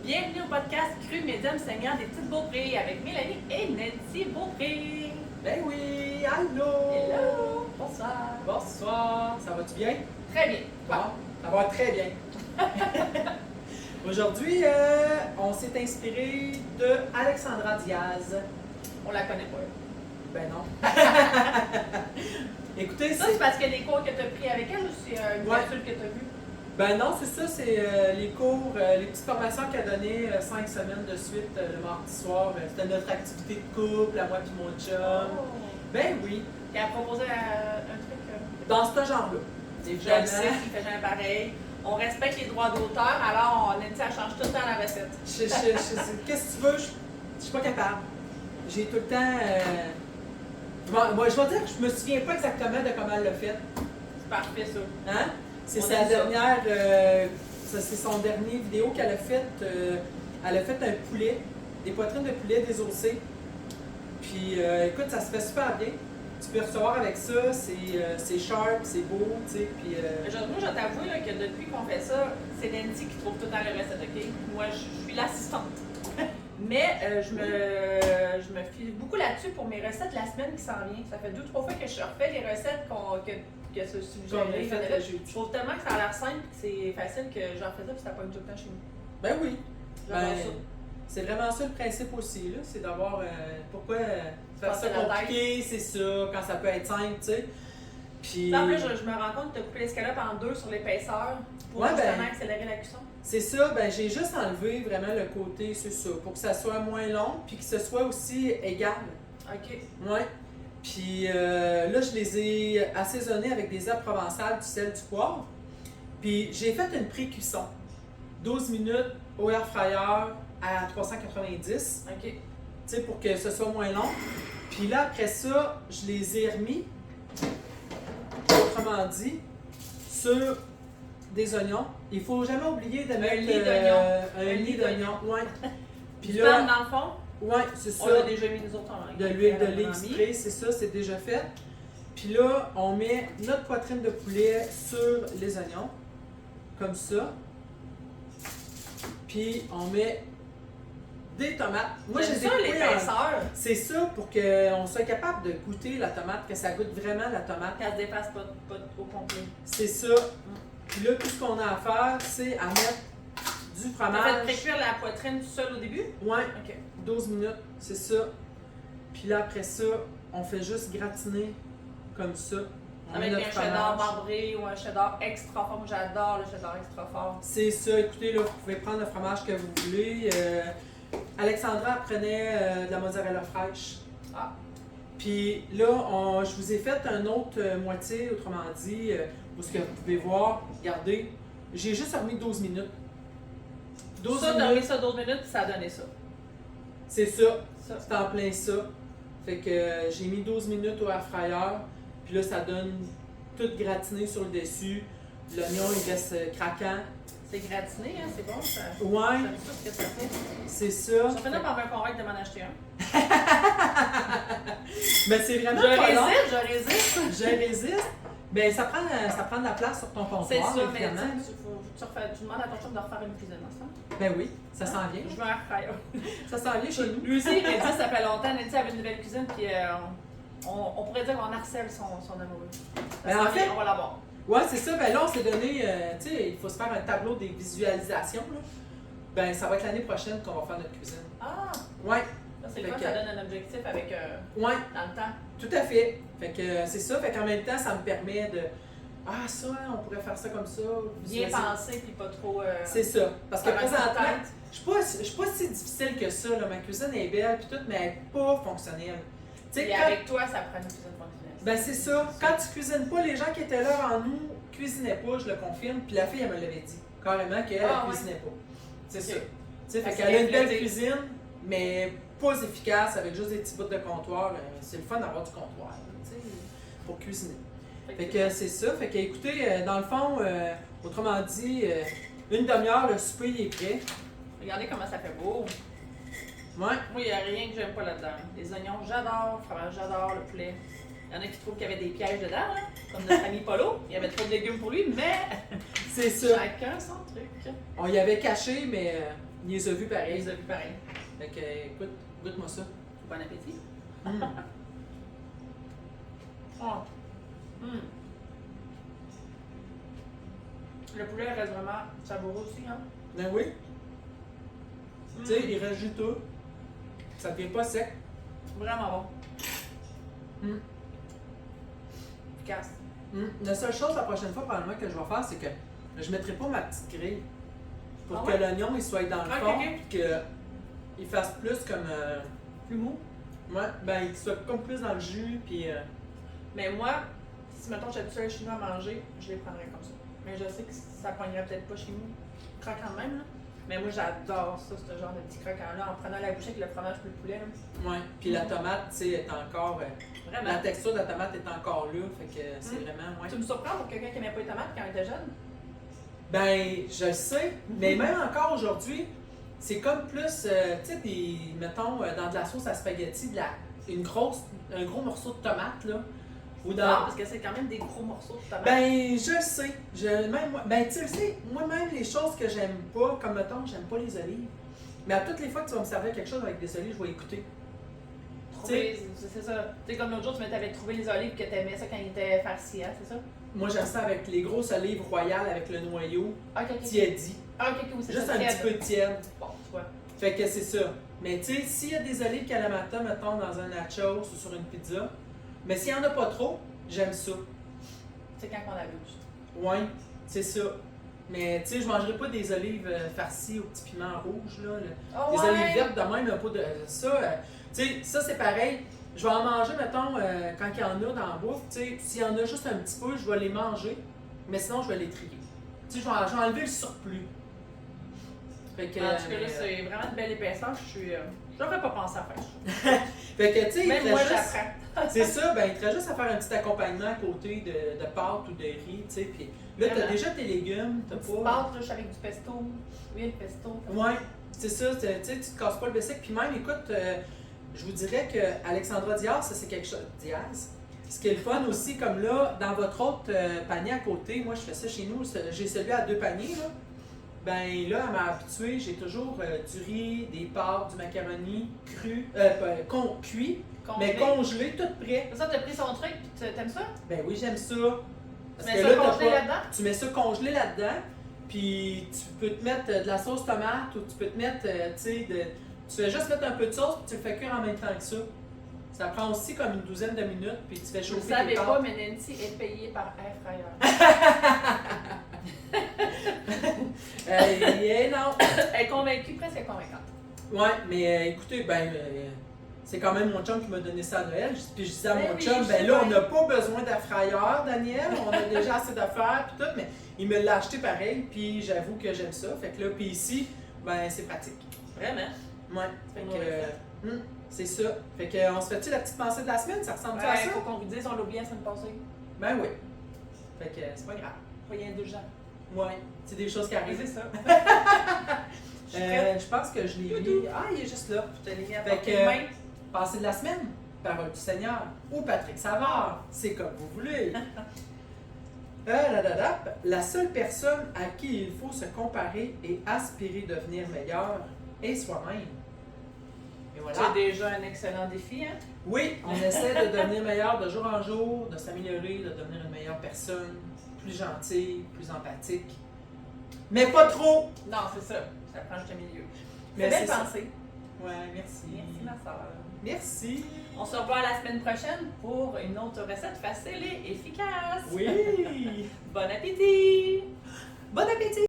Bienvenue au podcast Cru Médium Seigneur des Petites Beaupré avec Mélanie et Nancy Beaupré. Ben oui, allô! Hello! Bonsoir. Bonsoir, ça va-tu bien? Très bien. Bon, ça va très bien. Aujourd'hui, on s'est inspiré de Alexandra Diaz. On la connaît pas. Ben non. Écoutez, Ça, c'est parce que les cours que tu as pris avec elle ou c'est une capsule que tu as vue? Ben non, c'est ça, c'est les cours, les petites formations qu'elle a données 5 semaines de suite le mardi soir. C'était notre activité de couple, à moi et mon chum. Ben oui, Et elle a proposé un truc. dans ce genre-là. Je le sais, tu fais jamais pareil. On respecte les droits d'auteur, alors Nancy, elle change tout le temps la recette. Qu'est-ce que tu veux? Je suis pas capable. J'ai tout le temps. Moi, je vais dire que je me souviens pas exactement de comment elle l'a fait. C'est parfait, ça. Hein? C'est On sa aime ça. dernière. C'est son dernier vidéo qu'elle a fait. Elle a fait un poulet, des poitrines de poulet désossées. Puis écoute, ça se fait super bien. Tu peux recevoir avec ça, c'est sharp, c'est beau, tu sais. Puis. Moi, je t'avoue là, que depuis qu'on fait ça, c'est Nancy qui trouve tout le temps les recettes, OK? Moi, je suis l'assistante. Mais je me fie beaucoup là-dessus pour mes recettes la semaine qui s'en vient. Ça fait 2-3 fois que je refais les recettes que se Qu'on a suggérait. fait le jeudi. Je trouve tellement que ça a l'air simple que c'est facile que j'en fais ça puis ça pogne tout le temps chez nous. Ben oui. J'adore Ben, ça. c'est vraiment ça le principe aussi, là. C'est d'avoir. Pourquoi faire Passer ça la compliqué, c'est ça, quand ça peut être simple, tu sais. Puis. Là, en plus, je me rends compte que tu as coupé l'escalope en deux sur l'épaisseur pour Ouais, justement ben, accélérer la cuisson. c'est ça, ben j'ai juste enlevé vraiment le côté, c'est ça, pour que ça soit moins long, puis que ce soit aussi égal. OK. Ouais. Puis là, je les ai assaisonnés avec des herbes provençales, du sel, du poivre. Puis j'ai fait une pré-cuisson. 12 minutes au air fryer à 390. OK. Tu sais, pour que ce soit moins long. Puis là, après ça, je les ai remis, autrement dit, sur des oignons. Il faut jamais oublier de mettre lit d'oignons. un lit d'oignons. Ouais. Puis Du là, pan dans le fond, ouais, c'est ça. on l'a déjà mis nous autres en De l'huile d'olive spray, c'est ça, c'est déjà fait. Puis là, on met notre poitrine de poulet sur les oignons, comme ça. Puis on met des tomates. Moi, je J'aime les ai ça, coupées en- l'épaisseur. C'est ça pour qu'on soit capable de goûter la tomate, que ça goûte vraiment la tomate. Qu'elle se dépasse pas au complet. C'est ça. Puis là, tout ce qu'on a à faire, c'est à mettre du Tu as fait fromage. précuire la poitrine tout seul au début? Ouais, OK. 12 minutes, c'est ça. Puis là, après ça, on fait juste gratiner comme ça. On met Avec un notre cheddar fromage. marbré ou un cheddar extra fort. Moi, j'adore le cheddar extra fort. C'est ça. Écoutez, là, vous pouvez prendre le fromage que vous voulez. Alexandra prenait de la mozzarella fraîche. Ah. Puis là, je vous ai fait un autre moitié, autrement dit, où ce que vous pouvez voir, regardez, j'ai juste remis 12 minutes. 12 Ça, minutes, donner ça 12 minutes, puis ça a donné ça. c'est ça. Ça. C'est en plein ça. Fait que j'ai mis 12 minutes au air fryer. Puis là, ça donne tout gratiné sur le dessus. L'oignon, il reste craquant. C'est gratiné, hein? C'est bon, ça. Ouais, J'aime ça ce que ça fait. c'est ça. Je vais finir par me convaincre de m'en acheter un. Mais c'est vraiment Je pas long. résiste. Je résiste. Ben, ça prend de la place sur ton comptoir, C'est ça, mais évidemment. tu demandes à ton chum de refaire une cuisine ensemble. Ben oui, ça s'en vient. Je veux un air fryer. Ça s'en vient chez nous. Lui aussi, il m'a dit ça fait longtemps. Nancy avait une nouvelle cuisine, puis on pourrait dire qu'on harcèle son amoureux. Ça Ben, s'en en vient, fait- on va l'avoir. Ouais, c'est ça. Ben là, on s'est donné, tu sais, il faut se faire un tableau des visualisations. Là. Ben, ça va être l'année prochaine qu'on va faire notre cuisine. Ah! Ouais, Ça, c'est le Fait fun, que- ça donne un objectif avec ouais, dans le temps. tout à fait. Fait que c'est ça. Fait qu'en même temps, ça me permet de. Ah, ça, on pourrait faire ça comme ça. Bien visualiser. pensé, puis pas trop. C'est ça. Parce que faire un présentement, tête. je suis pas si difficile que ça. Là. Ma cuisine est belle, puis tout, mais elle n'est pas fonctionnelle. Tu sais, Et quand- avec toi, ça prend une cuisine fonctionnelle. Ben c'est ça. Quand tu cuisines pas, les gens qui étaient là en nous cuisinaient pas, je le confirme. Puis la fille, elle me l'avait dit carrément qu'elle Ah, ouais. cuisinait pas. C'est Ok. ça. Tu sais, Fait fait que qu'elle a une c'est belle plaisir. cuisine, mais pas efficace, avec juste des petits bouts de comptoir. C'est le fun d'avoir du comptoir, là, tu sais, pour cuisiner. Fait que c'est ça. Fait que écoutez, dans le fond, autrement dit, une demi-heure, le souper il est prêt. Regardez comment ça fait beau. Ouais. Moi, il n'y a rien que j'aime pas là-dedans. Les oignons, j'adore. Le fromage, j'adore. Le poulet. Il y en a qui trouvent qu'il y avait des pièges dedans, là, comme notre ami Polo. Il y avait trop de légumes pour lui, mais C'est ça. chacun son truc. On y avait caché, mais Il les a vus Il pareil. les a vus pareil. Fait que, écoute, goûte-moi ça. Bon appétit. Mm. Oh. Mm. Le poulet reste vraiment savoureux aussi, hein? Ben oui. Mm. Tu sais, il reste juteux. Ça devient pas sec. Vraiment bon. Mm. Efficace. La seule chose la prochaine fois, probablement, que je vais faire, c'est que je mettrai pas ma petite grille. Pour Ah que ouais? l'oignon il soit dans le Ok, fond, ok. puis qu'il fasse plus comme. Plus mou. Ouais, ben qu'il soit comme plus dans le jus, puis. Mais moi, si mettons j'habite seule chez nous à manger, je les prendrais comme ça. Mais je sais que ça pognerait peut-être pas chez nous. Croquant de même, là. Mais moi j'adore ça, ce genre de petit croquant-là, en prenant la bouchée avec le fromage puis le poulet. Là. Ouais, puis la tomate, tu sais, est encore. Vraiment. La texture de la tomate est encore là, fait que c'est vraiment. Ouais. Tu me surprends pour quelqu'un qui n'aimait pas les tomates quand il était jeune? Ben, je le sais, mais même encore aujourd'hui, c'est comme plus, tu sais, mettons, dans de la sauce à spaghetti, un gros morceau de tomate, là. Ou Non, dans. parce que c'est quand même des gros morceaux de tomates. Ben, je le sais. Ben, tu le sais, moi-même, les choses que j'aime pas, comme mettons, j'aime pas les olives. Mais à toutes les fois que tu vas me servir quelque chose avec des olives, je vais écouter. C'est ça. Tu sais, comme l'autre jour, tu m'avais trouvé les olives que tu aimais ça quand il était farci, hein, c'est ça? Moi, j'aime ça avec les grosses olives royales avec le noyau Ok. tiédi. Ah, ok, oui, c'est Juste ça. un tiède. petit peu tiède. Bon, tu vois. Fait que c'est ça. Mais tu sais, s'il y a des olives Kalamata, mettons, dans un nachos ou sur une pizza, mais s'il n'y en a pas trop, j'aime ça. C'est quand on abuse. Ouais, c'est ça. Mais tu sais, je mangerai pas des olives farcies au petit piment rouge, là. Oh, Des ouais. olives vertes de même, un peu de ça. Tu sais, ça c'est pareil. Je vais en manger, mettons, quand il y en a dans la bouffe. Tu sais, s'il y en a juste un petit peu, je vais les manger. Mais sinon, je vais les trier. Tu sais, je vais enlever le surplus. Fait que, En tout cas, là, c'est vraiment de belle épaisseur. J'aurais pas pensé à faire ça. fait que, tu sais, il Même te moi, reste juste- j'apprends. c'est ça, ben il te reste juste à faire un petit accompagnement à côté de pâtes ou de riz, tu sais. Puis là, t'as Vraiment. déjà tes légumes, t'as Petite pas. pâte, là, je suis avec du pesto. Oui, le pesto. Ouais, c'est ça, tu sais, tu te casses pas le bessic. Puis même, écoute, je vous dirais que Alexandra Diaz, ça c'est quelque chose. Diaz. Ce qui est le fun aussi, comme là, dans votre autre panier à côté, moi je fais ça chez nous, j'ai celui à 2 paniers, là. Ben là, elle m'a habitué, j'ai toujours du riz, des pâtes, du macaroni cru, cuit, mais congelé, tout prêt. Ça, t'as pris son truc, puis t'aimes ça? Ben oui, j'aime ça. Tu Parce mets que ça là, t'as congelé pas- là-dedans? Tu mets ça congelé là-dedans, puis tu peux te mettre de la sauce tomate ou tu peux te mettre, tu sais, tu fais juste mettre un peu de sauce puis tu le fais cuire en même temps que ça. Ça prend aussi comme une douzaine de minutes, puis tu fais Je ne chauffer savais tes pas, pâtes. mais Nancy est payée par Air Fryer. Non. Elle est convaincue, presque convaincante. Ouais, mais écoutez, ben, c'est quand même mon chum qui m'a donné ça à Noël. Puis je disais à Ben mon oui, chum, je ben sais là, on bien. n'a pas besoin d'air fryer, Daniel. On a déjà assez d'affaires, puis tout. Mais il me l'a acheté pareil, puis j'avoue que j'aime ça. Fait que là, puis ici, ben, c'est pratique. Vraiment? Ouais. Fait Une que, recette. c'est ça. Fait que, on se fait-tu la petite pensée de la semaine? Ça ressemble à Ouais, ça? faut qu'on vous dise, on l'a oublié la semaine passée. Ben oui. Fait que, c'est pas grave. Soyez indulgents. Ouais. C'est des choses qui arrivent. C'est ça. Je suis prête. Je pense que je l'ai mis. Ah, il est juste là. Je te l'ai mis à Fait portée que- de main. Passez de la semaine, parole du Seigneur, ou Patrick Savard, c'est comme vous voulez. La seule personne à qui il faut se comparer et aspirer devenir meilleur est soi-même. Et voilà. C'est déjà un excellent défi, hein? Oui, on essaie de devenir meilleur de jour en jour, de s'améliorer, de devenir une meilleure personne, plus gentille, plus empathique. Mais pas trop! Non, c'est ça. Ça prend juste un milieu. Mais C'est c'est belle ça. pensée. Ouais, merci. Merci, ma soeur. Merci. On se revoit la semaine prochaine pour une autre recette facile et efficace. Oui! Bon appétit! Bon appétit!